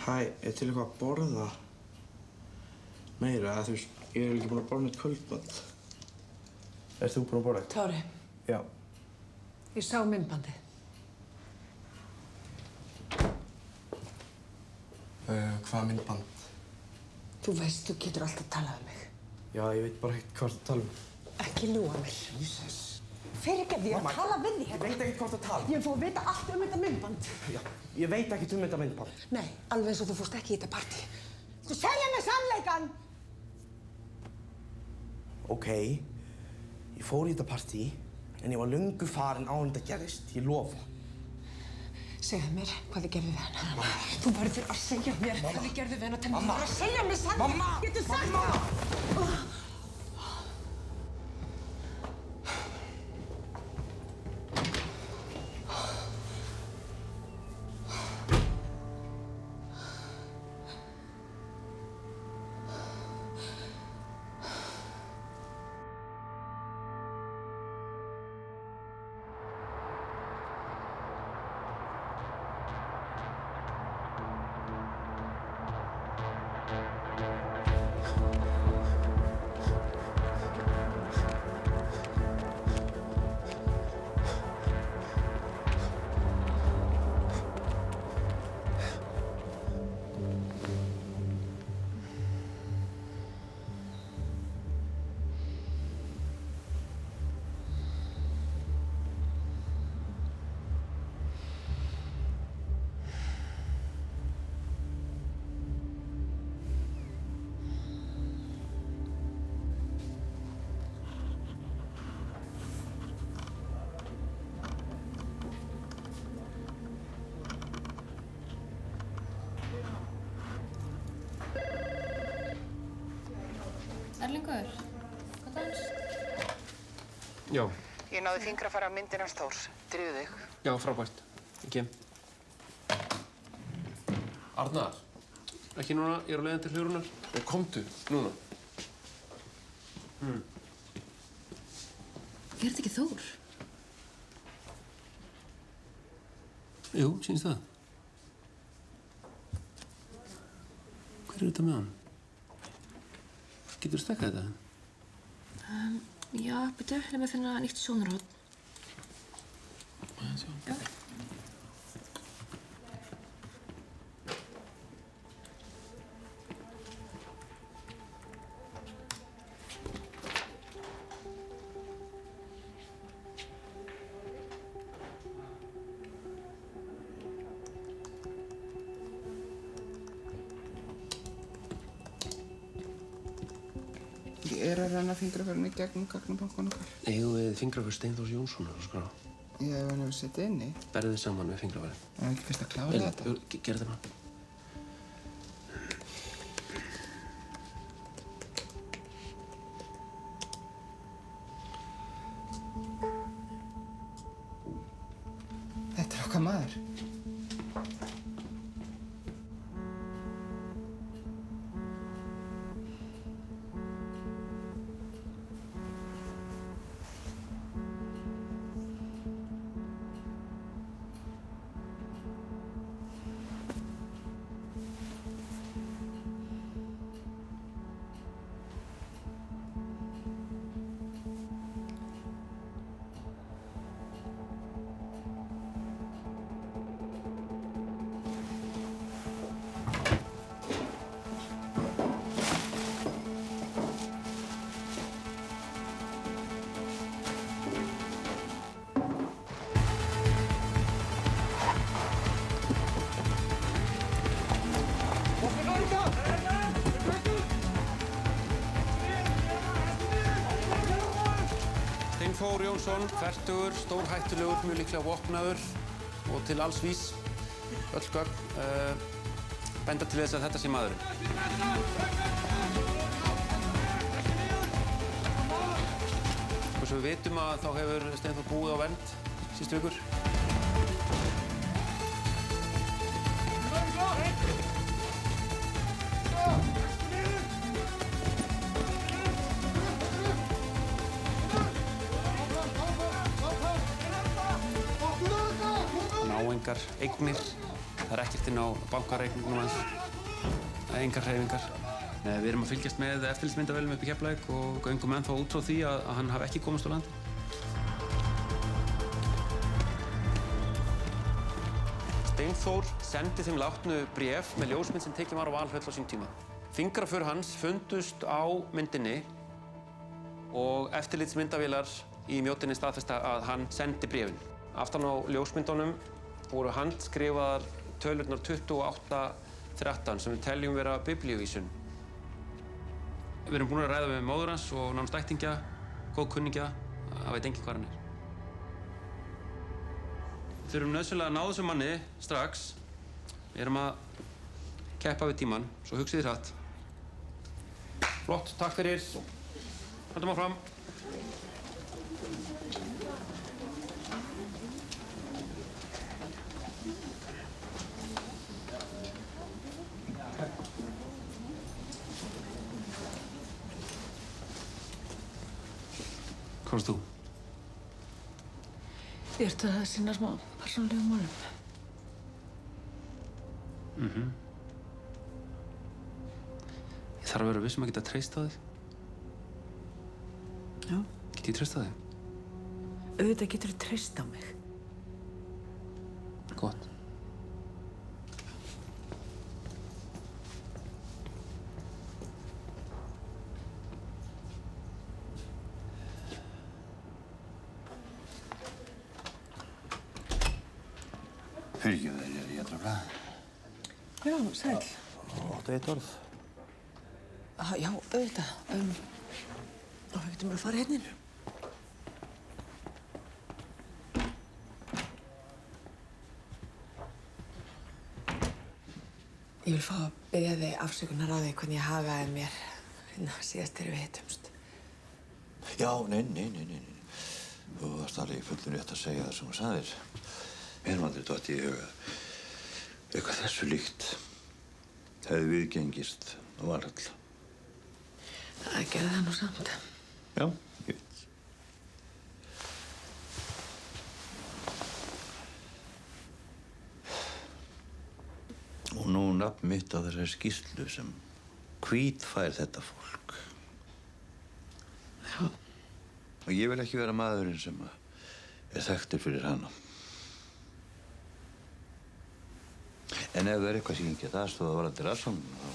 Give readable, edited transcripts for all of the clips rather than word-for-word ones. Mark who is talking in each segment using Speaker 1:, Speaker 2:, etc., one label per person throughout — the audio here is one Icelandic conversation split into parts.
Speaker 1: Hæ, til eitthvað að borða meira, þú veist, ég ekki búinn að borða neitt kvöldmat. Þú búinn að borða eitthvað?
Speaker 2: Kári.
Speaker 1: Já.
Speaker 2: Ég sá myndbandið.
Speaker 1: Hvaða myndband?
Speaker 2: Þú veist, þú getur alltaf talað um mig.
Speaker 1: Já, ég veit bara ekkert hvað þú tala um.
Speaker 2: Ekki ljúga mér.
Speaker 1: Jesus.
Speaker 2: Fyrirgefðu, ég er að tala við þig hérna.
Speaker 1: Ég veit ekkert hvað þú tala um.
Speaker 2: Ég fór að vita allt þetta myndband.
Speaker 1: Já, ég veit ekkert þetta myndband.
Speaker 2: Nei, alveg eins og þú fórst ekki í þetta partí. Þú segja mér sannleikann!
Speaker 1: Ok, ég fór í þetta partí, en ég var löngu farinn áður en þetta gerðist, ég lofa.
Speaker 2: Segðu mér hvað þið gerðu við hana. Mamma. Þú verður að segja mér hvað þið gerðu við hana. Þú verður að segja mér sannleikann. Mamma! Getur sagt það?
Speaker 3: Erlingur, hvað dans?
Speaker 4: Já.
Speaker 2: Ég náði fingrafara af myndin hans Þórs. Drífðu þig.
Speaker 4: Já, frábært. Ég kem. Arnar, ekki núna, ég er á leiðin til Hugrúnar. Komdu, núna.
Speaker 3: Er þetta ekki Þór?
Speaker 4: Jú, sýnist það. Hver er þetta með hann? Getur þú stekkað þetta?
Speaker 3: Já, byrju, leið mig að finna nýtt sjónarhorn. Já.
Speaker 5: Ég er að renna fingraförin í gegnum gagnabankann okkar.
Speaker 4: Eigum við fingraför Steinþórs Jónssonar á skrá?
Speaker 5: Ég hef hann hefur setið inni.
Speaker 4: Berðu þið saman við fingraförin?
Speaker 5: Það er ekki fyrst að klára þetta.
Speaker 4: Gerðu þetta bara.
Speaker 5: Þetta er okkar maður.
Speaker 4: Steinþór Jónsson, fertugur, stórhættulegur, mjög líklega vopnaður og til alls vís. Öll gögn benda til þess að þetta sé maðurinn. Og svo við vitum að þá hefur Steinþór búið á vernd síðustu vikur. Náengar eignir Það er ekkert inn á bankareikningum hans, engar hreyfingar. Við erum að fylgjast með eftirlitsmyndavélum upp í Keflavík og göngum ennþá út frá því að hann hafi ekki komist á landi. Steinþór sendi þeim látnu bréf með ljósmynd sem tekin var á Valhöll á sín tíma. Fingraför hans fundust á myndinni og eftirlitsmyndavélar í Mjóddinni staðfesta að hann sendi bréfin. Aftan á ljósmyndunum voru handskrifaðar tölurnar 2813 sem við teljum vera biblíuvísun. Við erum búin að ræða við móður hans og nánast ættingja, góð kunningja, það veit enginn hvar hann er. Við þurfum nauðsynlega að ná þessum manni strax. Við erum að keppa við tímann, svo hugsið þið hratt. Flott, takk fyrir. Höldum áfram. Hvað varst þú?
Speaker 3: Ég ert að sinna smá persónulegum málum.
Speaker 4: Ég þarf að vera viss að geta treyst á þig.
Speaker 3: Já.
Speaker 4: Get ég treyst á þig?
Speaker 3: Auðvitað geturðu treyst á mig.
Speaker 4: Gott.
Speaker 6: Fyrirgefðu þér, ég trufla.
Speaker 3: Já, sæll.
Speaker 6: Áttu eitt orð?
Speaker 3: Já, auðvitað. Og við getum bara að fara hérna inn. Ég vil fá að biðja þig afsökunar á því hvernig ég hagaði mér síðast þegar við hittumst.
Speaker 6: Já, nei. Þú varst alveg í fullum rétt að segja það sem þú sagðir. Mér er aldrei dottið í hug að eitthvað þessu líkt hefði viðgengist á Valhöll.
Speaker 3: Það gerði það nú samt.
Speaker 6: Já, ég veit. Og nú nafn mitt á þessari skýrslu sem hvítfær þetta fólk.
Speaker 3: Já.
Speaker 6: Og ég vil ekki vera maðurinn sem er þekktur fyrir hana. En ef það er eitthvað sem ég get aðstoða varðandi rannsóknina, þá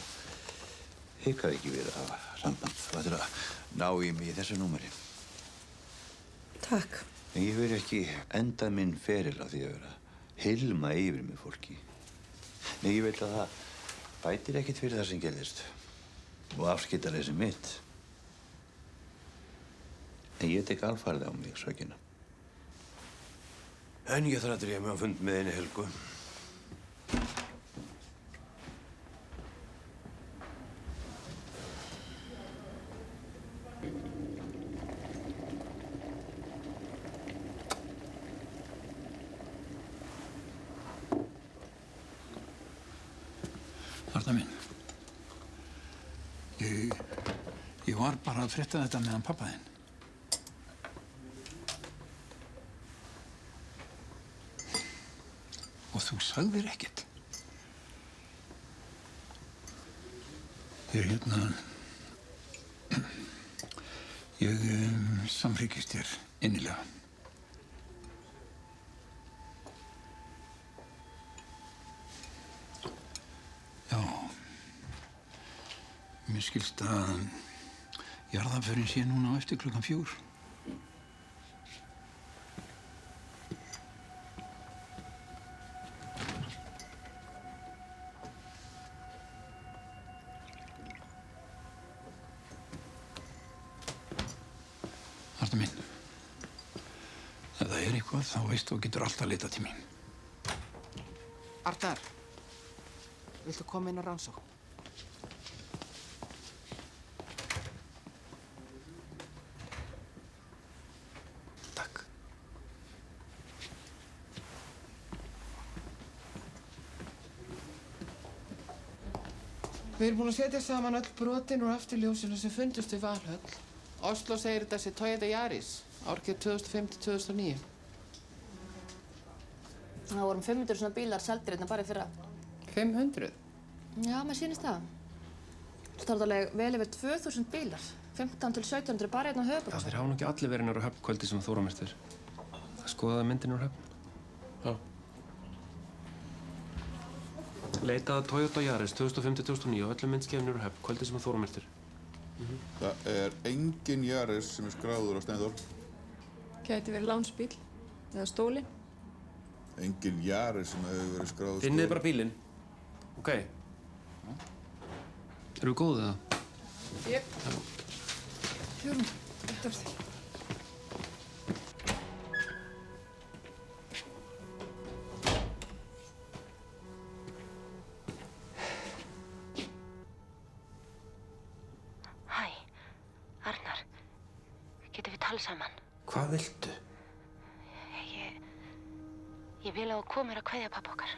Speaker 6: hikaði ekki við að hafa samband. Þú ættir að ná í mig í þessu númeri.
Speaker 3: Takk.
Speaker 6: En ég vil ekki enda minn feril á því að vera hilma yfir með fólki. Nei, ég veit að það bætir ekkert fyrir það sem gerðist og afskiptaleysi mitt. En ég tek alfarið á mig sökina. En ég þarf að drífa mig á fund með henni Helgu.
Speaker 7: Arna mín, ég var bara að frétta þetta meðan pabba þinn. Og þú sagðir ekkert. Ég samþykkist þér innilega. Já, mér skilst að jarðarförin sé núna á eftir klukkan 4. Arna mín, ef það er eitthvað, þá veistu og getur alltaf leitað til mín.
Speaker 5: Arnar, viltu koma inn á rannsókn?
Speaker 6: Takk.
Speaker 5: Við erum búin að setja saman öll brotin úr afturljósinu sem fundust við Valhöll. Oslo segir þetta sé Toyota Yaris, árið 2005 til 2009.
Speaker 8: Það voru 500 svona bílar seldir hérna bara í fyrra.
Speaker 5: 500?
Speaker 8: Já, mér sýnist það. Það er alveg vel yfir 2000 bílar. 15 til 1700 bara hérna á höfuðborgarsvæðinu.
Speaker 4: Þeir hafa nú ekki allir verið nær á Höfn kvöldi sem Þóra myrtur. Skoðaði myndin úr Höfn. Já. Leitaði Toyota Yaris 2005-2009 og öllum myndskeiðinu úr Höfn kvöldi sem Þóra myrtur.
Speaker 9: Það engin Yaris sem skráður á Steinþór.
Speaker 3: Gæti verið lánsbíl eða stóli.
Speaker 9: Engin Yaris sem hefur verið skráður.
Speaker 4: Finnið bara bílinn. Ok. Erum við góðið það?
Speaker 3: Jep. Hjörn, eitt af því.
Speaker 10: Hæ, Arnar. Getum við talað saman?
Speaker 4: Hvað viltu?
Speaker 10: Ég vil að þú komir að kveðja pabba okkar.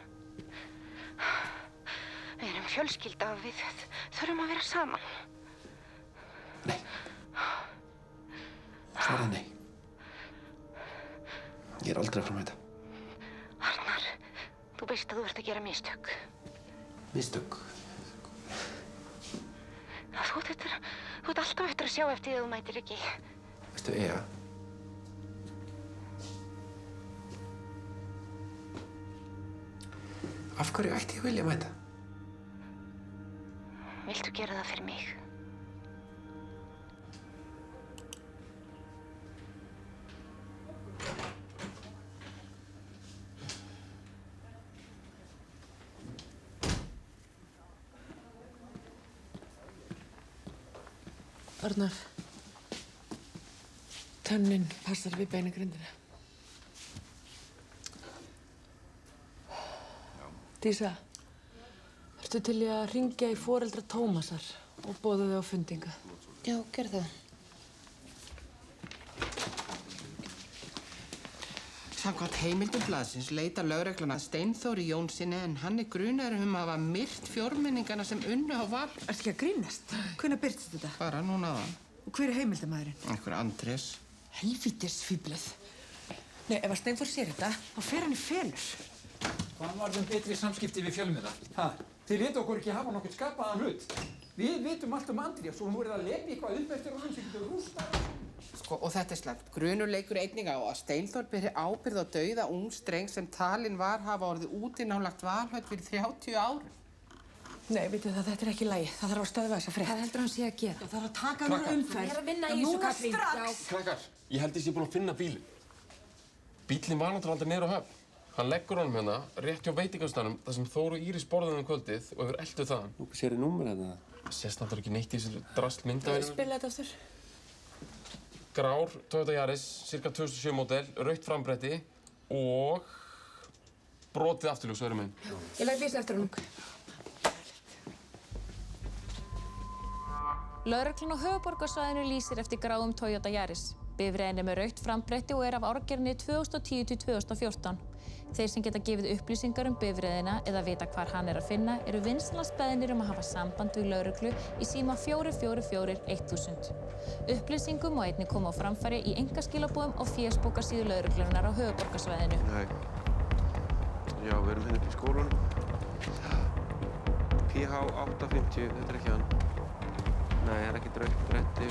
Speaker 10: Við erum fjölskylda og við þurfum að vera saman.
Speaker 4: Nei. Svaraði nei. Ég er aldrei að framhæta.
Speaker 10: Arnar, þú veist að þú ert að gera mistök.
Speaker 4: Mistök?
Speaker 10: Þú ert alltaf eftir að sjá eftir því að þú mætir ekki.
Speaker 4: Veistu, Ea? Af hverju ætti ég að vilja mæta?
Speaker 10: Viltu gera það fyrir mig?
Speaker 3: Arnar. Tönnin passar við beinagrindina. Dísa, ertu til í að hringja í foreldra Tómasar og boða þau á fundinga?
Speaker 8: Já, gerð það.
Speaker 5: Samkvæmt heimildum blaðsins leita lögreglan að Steinþóri Jónssoni en hann er grunaður að hafa myrt fjórmenningana sem unnu á Val.
Speaker 2: Ertu ekki að grínast? Hvenær birtist þetta?
Speaker 5: Bara núna áðan.
Speaker 2: Og hver er heimildamæðurinn?
Speaker 5: Einhver Andrés.
Speaker 2: Helvítis fíblið. Nei, ef að Steinþór sér þetta, þá fer hann í felur.
Speaker 7: Hvað varðum betri samskipti við fjölmiðla? Ha? Þið létu okkur ekki hafa nokkuð skapaðan hlut. Við vitum allt Andrés og nú er það að lepi eitthvað upp eftir honum sem getur rústað.
Speaker 5: Sko, og þetta er slæmt. Grunur leikur einnig á að Steinþór beri ábyrgð á dauða ungs drengs sem talinn var hafa orðið úti nálagt Valhöll fyrir 30 árum.
Speaker 2: Nei, veitu það, þetta er ekki í lagi. Það þarf að stöðva þessa frétt.
Speaker 8: Hvað heldur hann sé að gera?
Speaker 2: Það þarf að taka hann úr umferð.
Speaker 8: Ég er að vinna í
Speaker 2: Já,
Speaker 8: þessu,
Speaker 2: núna
Speaker 8: Katrín.
Speaker 2: strax.
Speaker 4: Krakkar, ég held ég sé búinn að finna bílinn. Bíllinn var náttúrulega aldrei niður á Höfn. Hann leggur honum hérna, rétt hjá veitingastanum, þar sem Þór og Íris borðuðu kvöldið og hefur elduð þaðan. Þú sér þið númer hérna? Það sést náttúrulega ekki neitt í þessu drasl myndavélum.
Speaker 3: Spila þetta aftur.
Speaker 4: Grár, Toyota Yaris, cirka 2007 módel, rautt frambretti og brotið afturljós öðrum meginn.
Speaker 3: Ég læt vísa eftir honum.
Speaker 11: Lögreglan á höfuðborgarsvæðinu lýsir eftir gráum Toyota Yaris. Bifreiðin er með rautt frambretti og er af árgerðinni 2010 til 2014. Þeir sem geta gefið upplýsingar bifreiðina eða vita hvar hann er að finna eru vinsamlegast beðnir að hafa samband við lögreglu í síma 444 1000. Upplýsingum má einnig koma á framfæri í einkaskilaboðum á fésbókarsíðu lögreglunnar á höfuðborgarsvæðinu.
Speaker 12: Nei. Já, við erum hérna upp í skólanum. PH 850, þetta er ekki hann. Nei, það er ekki rautt bretti.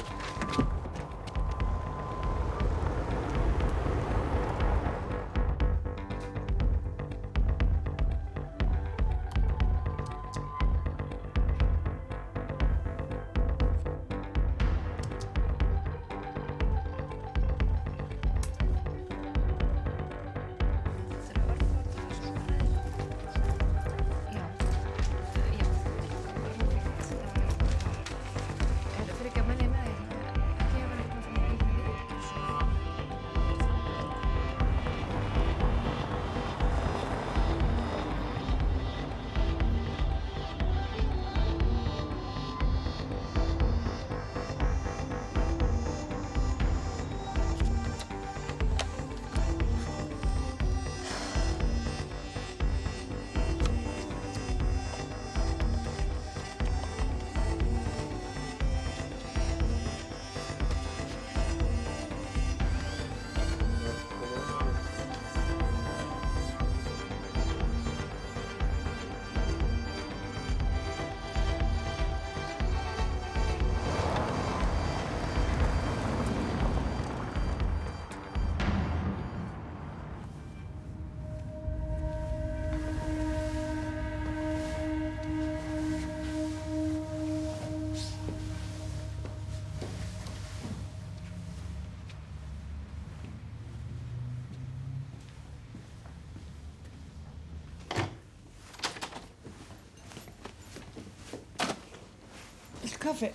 Speaker 2: Kaffi?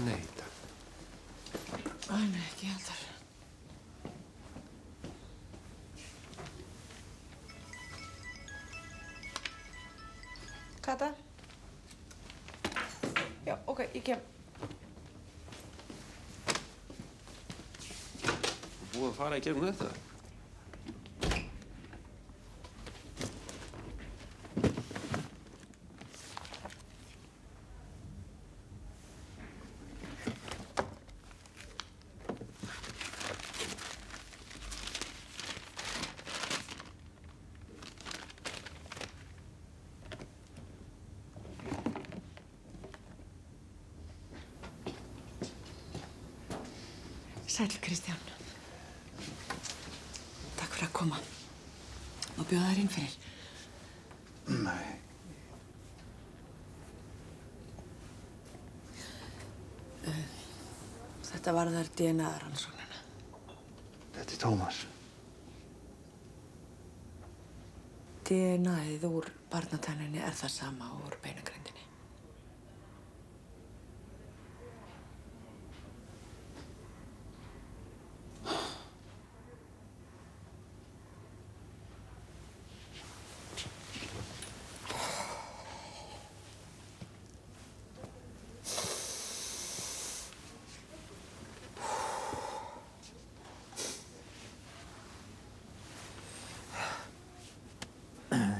Speaker 12: Nei, takk.
Speaker 2: Æ, nei, ekki heldur. Kata? Já, ok, ég kem.
Speaker 12: Búið að fara í gegnum þetta?
Speaker 2: Sæll, Kristján. Takk fyrir að koma. Má bjóða þér inn fyrir.
Speaker 6: Nei.
Speaker 2: Þetta varðar DNA-rannsóknina.
Speaker 6: Þetta er Tómas.
Speaker 2: DNA-ið úr barnatönnunni er það sama og úr beinagrindinni.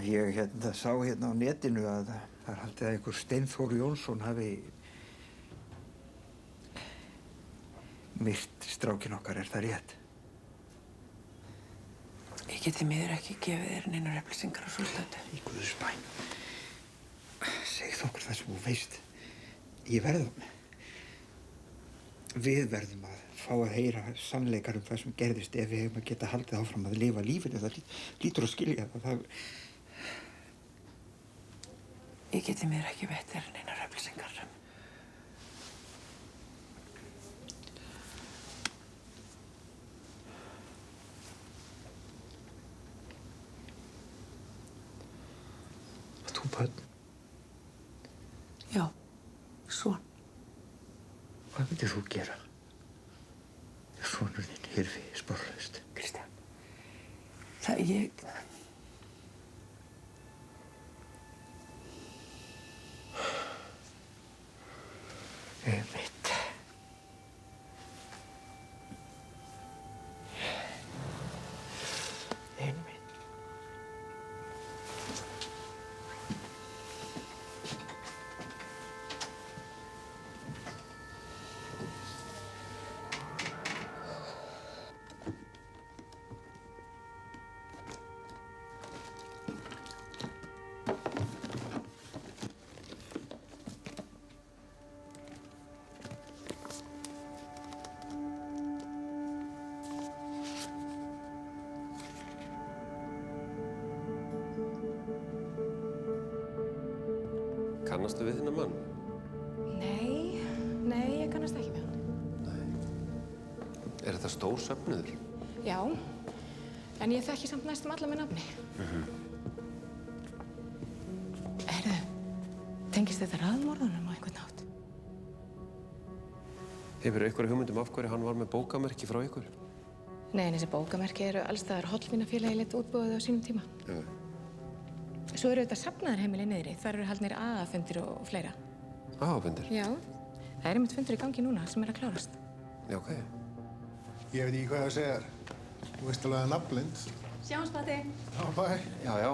Speaker 13: Ég sá hérna á netinu að það er haldið að einhver Steinþór Jónsson hafi myrt strákinn okkar, er það rétt?
Speaker 2: Ég geti miður ekki gefið þér neinar upplýsingar á svo stöðu.
Speaker 13: Í Guðs bæn. Segð okkur það sem þú veist. Ég verðum. Við verðum að fá að heyra sannleikar það sem gerðist ef við hefum að geta haldið áfram að lifa lífinu. Það lítur að skilja það.
Speaker 2: Ég geti miður ekki veitt þér neinar upplýsingar.
Speaker 13: Þú börn?
Speaker 2: Já, son.
Speaker 13: Hvað myndir þú gera ef sonur þinn hyrfi sporlaust?
Speaker 2: Kristján, ég...
Speaker 13: Einmitt. Einmitt.
Speaker 12: Kannastu við þennan mann?
Speaker 14: Nei, ég kannast ekki við hann.
Speaker 12: Er þetta stór söfnuður?
Speaker 14: Já, en ég þekki samt næstum alla með nafni. Heyrðu, tengist þetta raðmorðunum á einhvern nátt?
Speaker 12: Hefurðu einhverja hugmynd af hverju hann var með bókamerki frá ykkur?
Speaker 14: Nei, en þessi bókamerki eru allstaðar hollvinafélagi lit útbúið á sínum tíma.
Speaker 12: Já.
Speaker 14: Svo eru þetta safnaðarheimili niðri. Þar eru haldnir AA-fundir og fleira.
Speaker 12: AA-fundir?
Speaker 14: Já, það er einmitt fundur í gangi núna sem er að klárast.
Speaker 12: Já, ok.
Speaker 15: Ég veit ekki hvað það segir. Þú veist alveg að nafnblind.
Speaker 14: Sjáumst, Patti.
Speaker 15: Já, bæ.
Speaker 12: Já.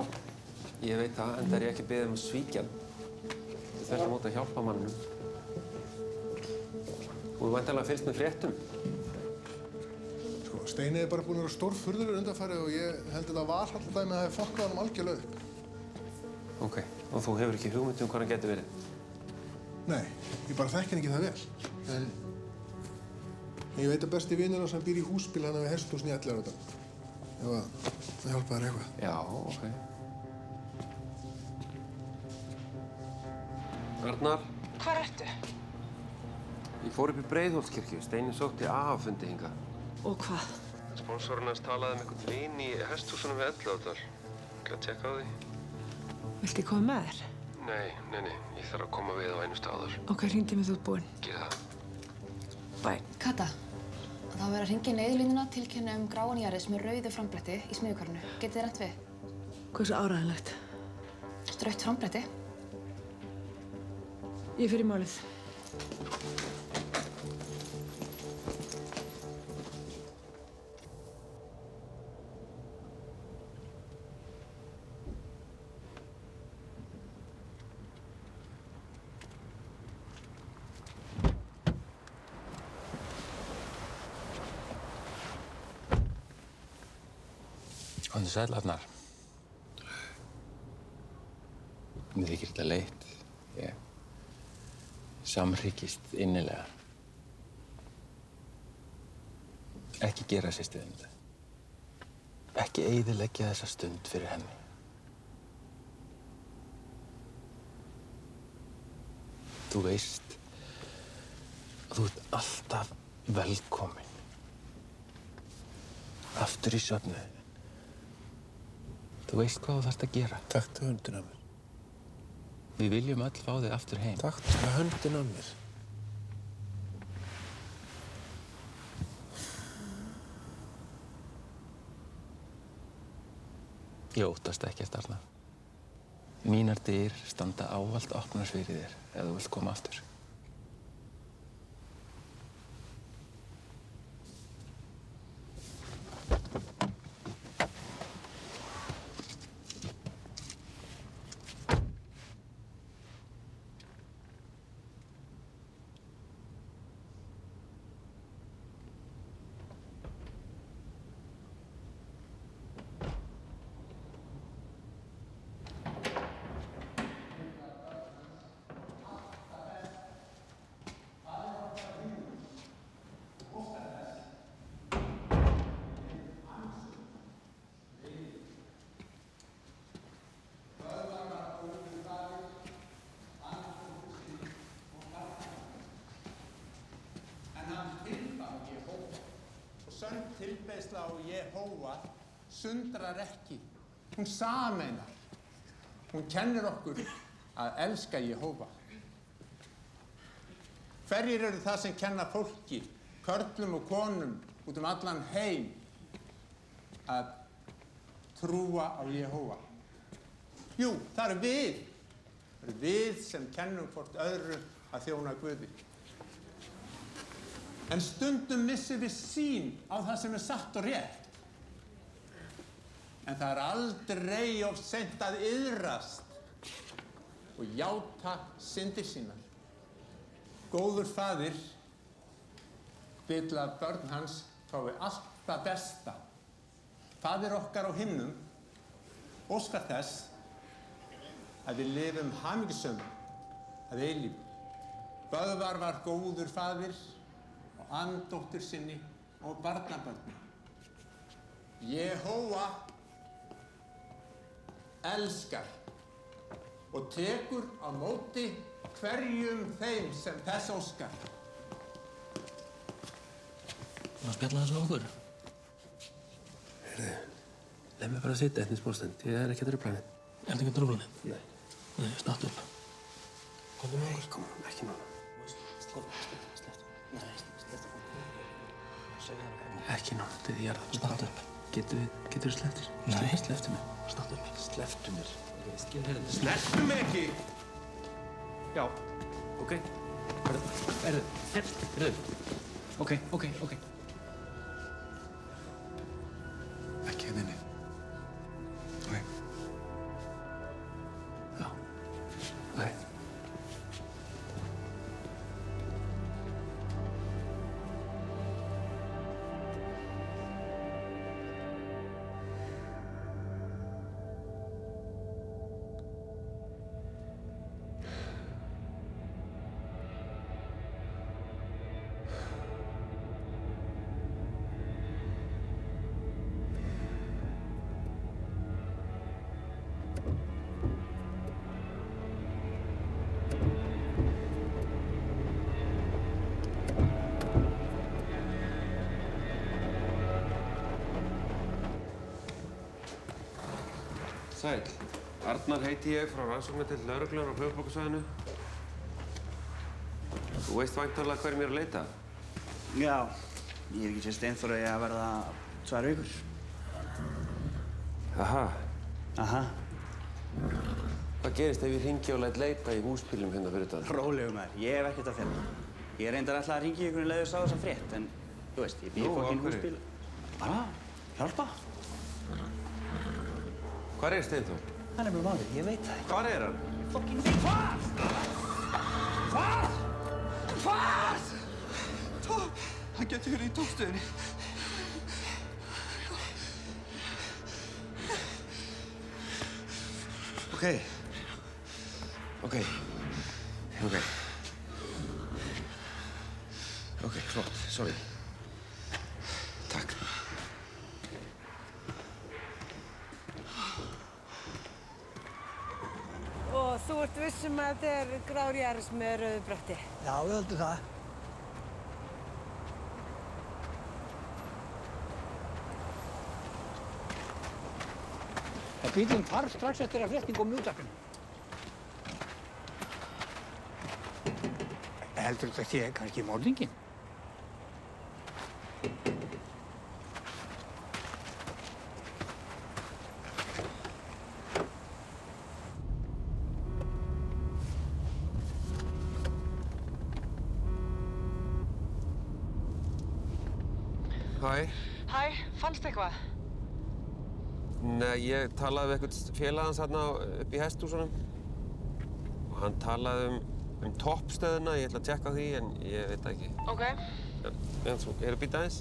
Speaker 12: Ég veit það, en það er ég ekki beðið um að svíkja hann. Þess að móta að hjálpa mannum. Þú er væntanlega fylgst með fréttum.
Speaker 15: Sko, Steini er bara búinn að vera stórfurðulegur undanfarið og ég held að það var alltaf dæmi að það hefði fokkað honum algjörlega upp.
Speaker 12: Ok, og þú hefur ekki hugmynd hvað hann getur verið?
Speaker 15: Nei, ég bara þekki hann ekki það vel. En ég veit að besti vinur hans býr í húsbíl hann við hesthúsni í Elliðaárdal. Ef það hjálpa þér eitthvað.
Speaker 12: Já, ok. Arnar?
Speaker 2: Hvar ertu?
Speaker 12: Ég fór upp í Breiðholtskirkju. Steini sótti AA-fundi hingað.
Speaker 2: Og hvað?
Speaker 12: Sponsorinn hans talaði um einhvern vin í hesthúsunum við Elliðaárdal. Ætla að tjekka á því.
Speaker 2: Viltu koma með þér?
Speaker 12: Nei, ég þarf að koma við á einu stað áður.
Speaker 3: Ok, hringdu mig þú ert búinn.
Speaker 12: Gerið það.
Speaker 3: Bæ.
Speaker 8: Kata, það var verið að hringja í neyðarlínuna tilkynna gráan jarðis með rauðu frambretti í smiðjuhverfinu. Getið þið rætt við?
Speaker 3: Hversu áræðanlegt?
Speaker 8: Rautt frambretti.
Speaker 3: Ég fer í málið.
Speaker 16: Komdu sæll, Arnar. Mér þykir þetta leitt. Ég samhryggist innilega. Ekki gera systir þinn þetta. Ekki eyðileggja þessa stund fyrir henni. Þú veist að þú ert alltaf velkomin. Aftur í svefninn. Þú veist hvað þú þarft að gera.
Speaker 15: Taktu höndina af mér.
Speaker 16: Við viljum öll fá þig aftur heim.
Speaker 15: Taktu höndina af mér.
Speaker 16: Ég óttast ekkert, Arnar. Mínar dyr standa ávallt opnar fyrir þér ef þú vilt koma aftur.
Speaker 17: Sönn tilbeiðsla á Jehóva sundrar ekki. Hún sameinar. Hún kennir okkur að elska Jehóva. Hverjir eru það sem kenna fólki, körlum og konum út allan heim að trúa á Jehóva? Jú, það eru við. Það eru við sem kennum hvort öðru að þjóna Guði. En stundum missum við sýn á það sem satt og rétt. En það aldrei of seint að iðrast og játa syndir sínar. Góður faðir vill að börn hans fái allt það besta. Faðir okkar á himnum óskar þess að við lifum hamingjusöm að eilífu. Böðvar var góður faðir og andóttur sinni og barnabörni. Jehóva elskar og tekur á móti hverjum þeim sem þess óskar.
Speaker 12: Má spjalla þess á okkur?
Speaker 15: Heyrðu,
Speaker 12: leið mér bara að sitja eftir smá stund. Ég ekki að truflanið. Er ekki að truflanið? Nei, snáttu upp. Komdu með okkur. Kom, ekki núna. Ekki núna, þetta er því að snáttu upp. Getur þú slepptir? Nei. Slepptu mér. Snáttu upp. Slepptu mér.
Speaker 17: Slepptu mig ekki!
Speaker 4: Já, ok. Herðu. Ok.
Speaker 15: ekki hérna inni. Ok.
Speaker 4: Já.
Speaker 15: Ok.
Speaker 12: Sæll.
Speaker 4: Arnar heiti ég frá rannsóknardeild lögreglunnar á höfuðborgarsvæðinu. Þú veist væntanlega hverjum ég er að leita?
Speaker 18: Já, ég ekki séð Steinþór að verða 2 vikur.
Speaker 4: Aha.
Speaker 18: Aha.
Speaker 4: Hvað gerist ef ég hringi og læt leita í húsbílum hérna fyrir utan?
Speaker 18: Rólegur maður, ég hef ekkert að fela. Ég reyndar alltaf að hringi ykkur í leiðu sá þessa frétt, en þú veist, ég býð fokkin húsbíl. Bara, hjálpa.
Speaker 4: Hvar er Steinþór?
Speaker 18: Hann er með málið, ég veit það ekki.
Speaker 4: Hvar er hann?
Speaker 18: Ég fokkin veit hvað! Hvað? Hvað? Hann getur verið í tókstöðinni.
Speaker 4: Ok, flott, sorry. Takk.
Speaker 19: Og þú ert vissum að þetta er grár Yaris með rauðu bretti?
Speaker 20: Já, við höldum það. Bíllinn hvarf strax eftir að fréttin kom í útvarpinu. Heldur þetta sé kannski morðinginn?
Speaker 4: Hæ.
Speaker 19: Hæ, fannstu eitthvað?
Speaker 4: Nei, ég talaði við einhvern félag hans þarna upp í hesthúsunum og hann talaði um toppstöðuna, ég ætla að tjekka á því en ég veit það ekki.
Speaker 19: Ok.
Speaker 4: En svo, býta aðeins,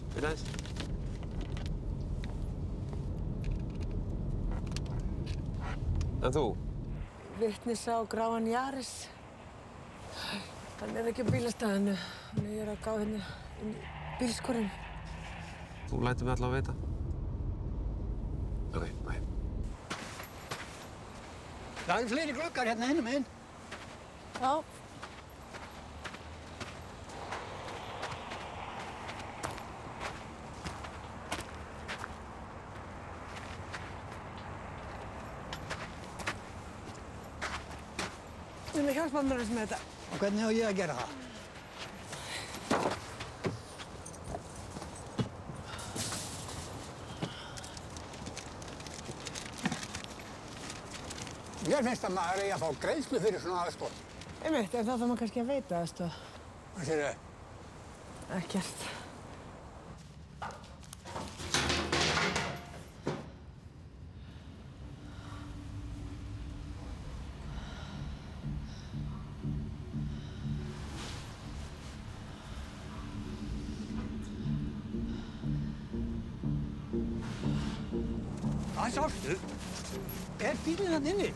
Speaker 4: En þú?
Speaker 19: Vitni sá gráan Yaris. Hann er ekki á bílastæðinu. Ég er að gá hérna inn í bílskúrinn.
Speaker 4: Þú lætur mig allavega vita. Ok, bæ.
Speaker 20: Það eru fleiri gluggar hérna hinum megin.
Speaker 19: Já. Þú með hjálpa mér með þetta.
Speaker 20: Og hvernig á ég að gera það? Mér finnst að maður eigi að fá greiðslu fyrir svona aðstoð.
Speaker 19: Einmitt, en þá þarf maður kannski að veita aðstoð.
Speaker 20: Hvað segirðu?
Speaker 19: Ekkert.
Speaker 20: Hvað sástu? Er bílinn þarna inni?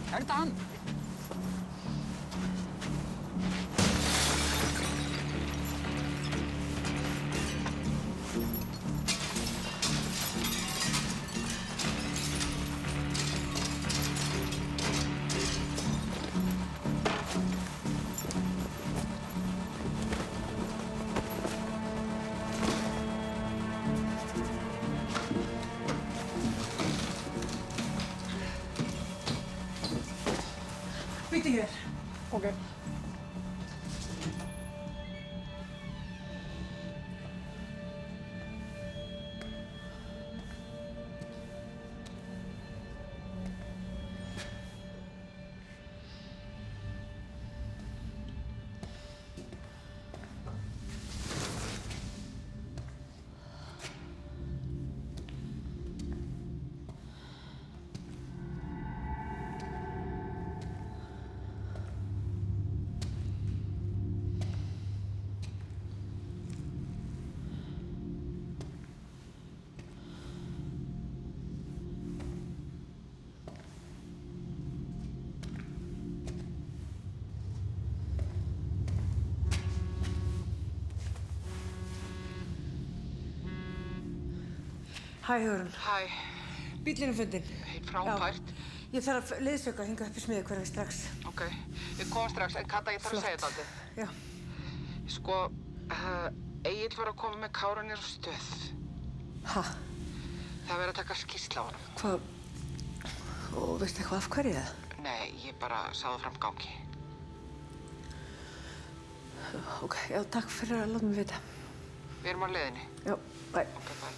Speaker 20: Er þetta hann?
Speaker 19: Bíddu hér.
Speaker 20: Ok.
Speaker 19: Hæ, Hugrún.
Speaker 5: Hæ.
Speaker 19: Bíllinn er fundinn.
Speaker 5: Frábært.
Speaker 19: Já. Ég þarf að leiðsöka hingað upp í Smiðjukverfi strax.
Speaker 5: Ok, við komum strax, en Kata, ég þarf að segja þetta aldrei.
Speaker 19: Já.
Speaker 5: Sko, Egill var að koma með Kára niður á stöð.
Speaker 19: Ha?
Speaker 5: Það verður að taka skýrsla á honum.
Speaker 19: Hvað? Og veistu eitthvað af hverju það?
Speaker 2: Nei, ég bara sá það fram gangi.
Speaker 19: Ok, já, takk fyrir að láta mig vita.
Speaker 2: Við erum á leiðinni.
Speaker 19: Já, bæ.
Speaker 2: Ok, bæ.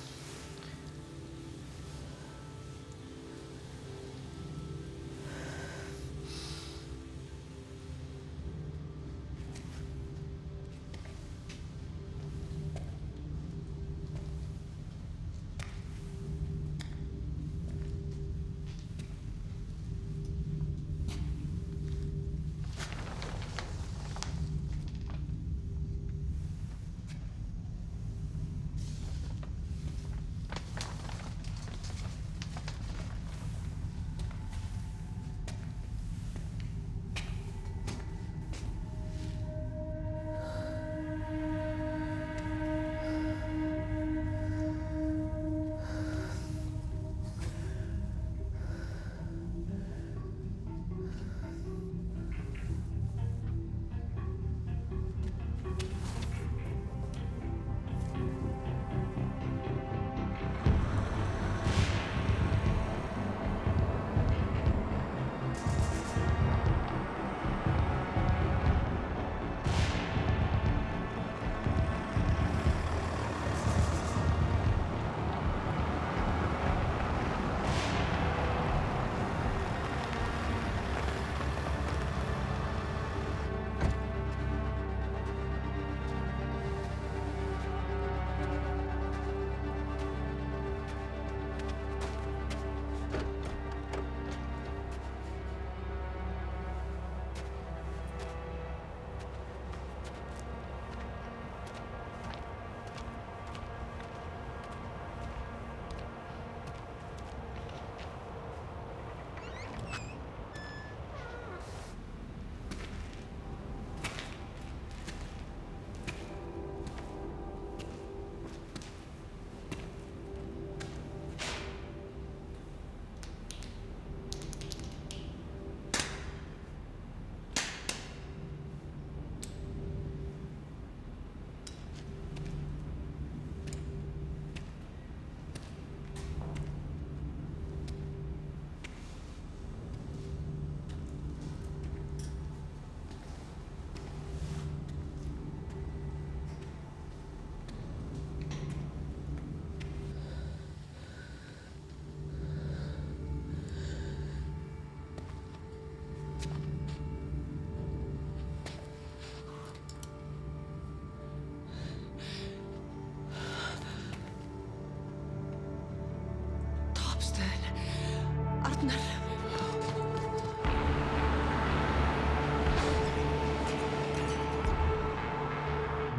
Speaker 19: Arnar.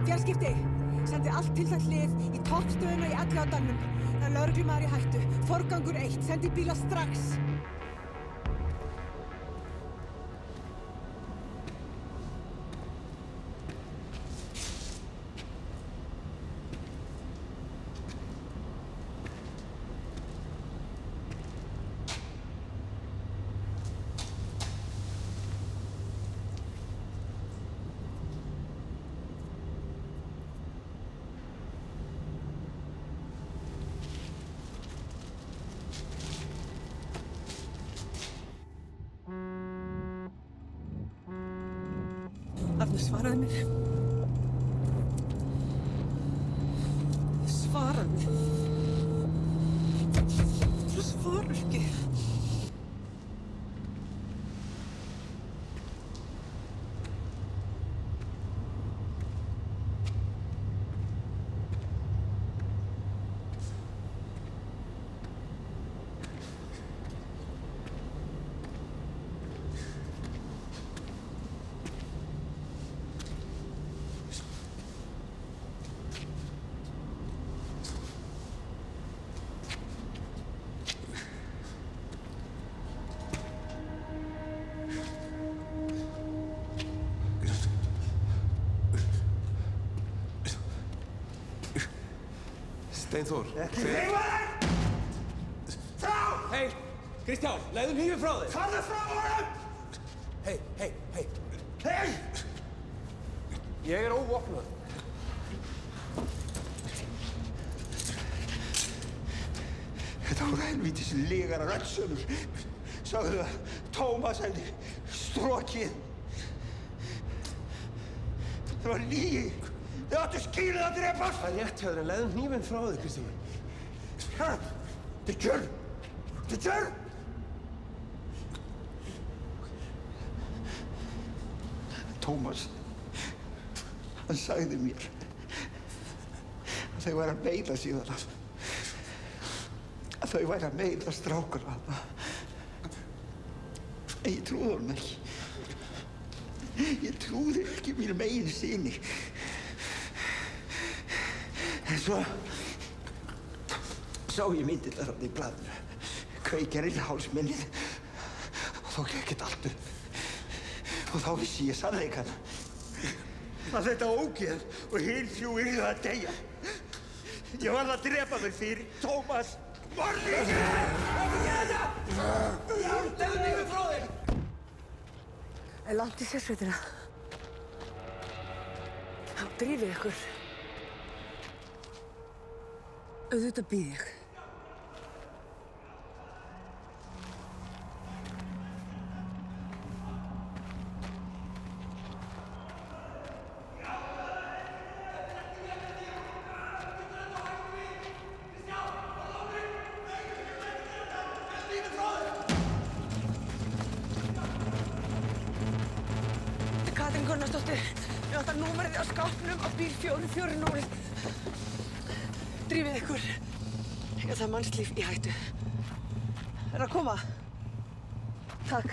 Speaker 21: Fjarskipti. Sendi allt tiltækt lið í toppstöðuna í Elliðaárdalnum. Það er lögreglumaður í hættu. Forgangur 1. Sendi bíla strax.
Speaker 19: Arnar, svaraðu mér. Svaraðu mér. Þú svarar ekki.
Speaker 12: Steinþór,
Speaker 20: Hei, Kristján, legðu hnífinn frá þér.
Speaker 12: Farðu frá honum!
Speaker 20: Hei.
Speaker 12: Hei!
Speaker 20: Ég er óvopnaður.
Speaker 6: Þetta voru helvítis lygar að rödsömur
Speaker 13: Sagðu að Tómas hefði strokið. Það var lygi. Þið áttu skilið að drepast.
Speaker 12: Það er rétt hjá þér, en leiðum hnífinn frá þig, Kristján.
Speaker 13: Þetta er Tjörn. Þetta er Tjörn. Tómas, hann sagði mér að þau væri að meiða síðan að þau væri að meiða strákana. En ég trúði honum ekki. Ég trúði ekki mínum eigin syni. En svo sá ég myndirnar þarna í blaðinu, kveikjarinn hálsmennið, og þá gekk þetta allt upp. Og þá vissi ég sannleikann. Að þetta ógeð og hin þrjú yrðu að deyja. Ég varð að drepa þau fyrir Tómas morðingja! Ekki gera þetta! Legðu mig frá þig!
Speaker 19: Er langt í sérsveitina. Drífið ykkur. Auðvitað býð ég. Ég vantar númerið á skápnum á bíl 440. Drífið ykkur. Það er mannslíf í hættu. Er að koma? Takk.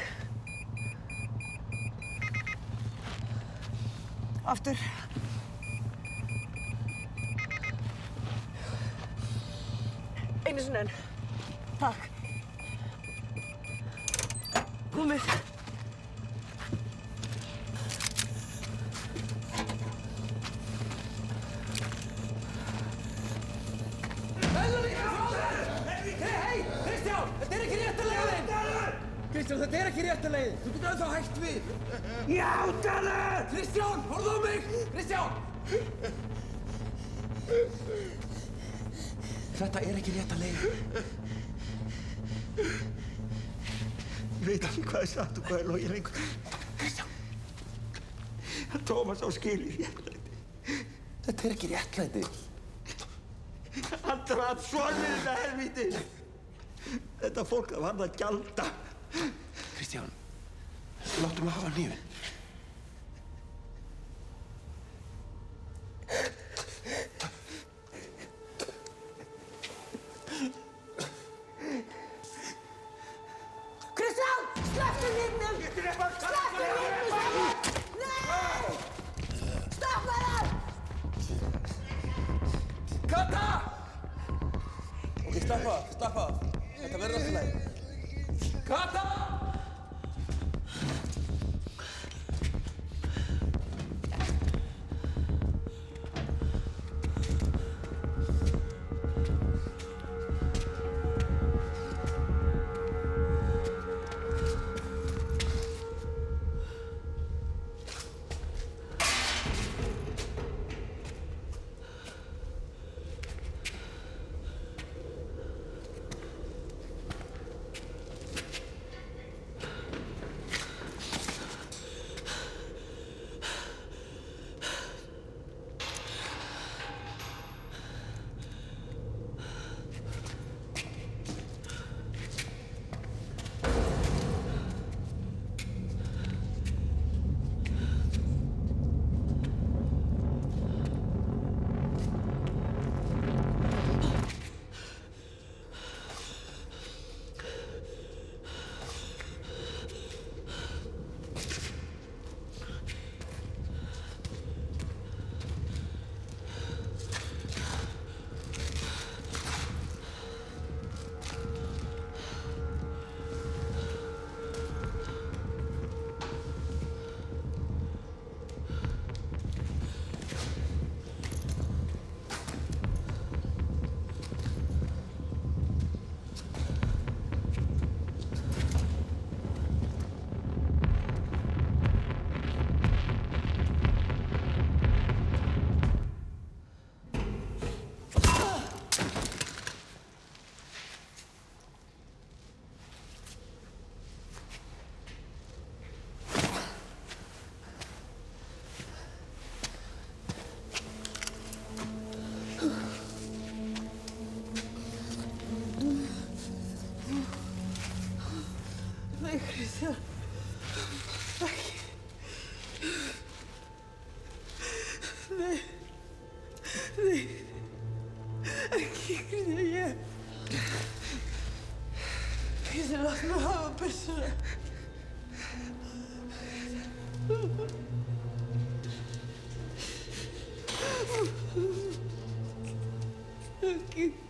Speaker 19: Aftur. Einu sinni enn. Takk. Komið.
Speaker 7: Kristján, þetta er ekki rétta leiðin. Þú getur ennþá hægt við.
Speaker 13: Játaðu!
Speaker 7: Kristján, horfðu á mig! Kristján!
Speaker 13: Þetta er ekki rétta leiðin. Ég veit alveg hvað er satt og hvað er logið lengur. Kristján! Tómas á skilið réttlæti.
Speaker 12: Þetta er ekki réttlæti.
Speaker 13: Hann draf sonið þetta helvíti. Þetta fólk það var að gjalda.
Speaker 12: Kristján, láttu mig hafa hnífinn.
Speaker 21: Kristján, slepptu hnífnum! Slepptu hnífnum! Nei! Stoppa það!
Speaker 12: Kata! Ok, slappa af. Þetta verður allt í lagi. Kata!
Speaker 19: Nei, Kristján. Ekki. Nei. Nei. Ekki, Kristján, ég... Kristján, látt mig hafa byssuna. Ekki.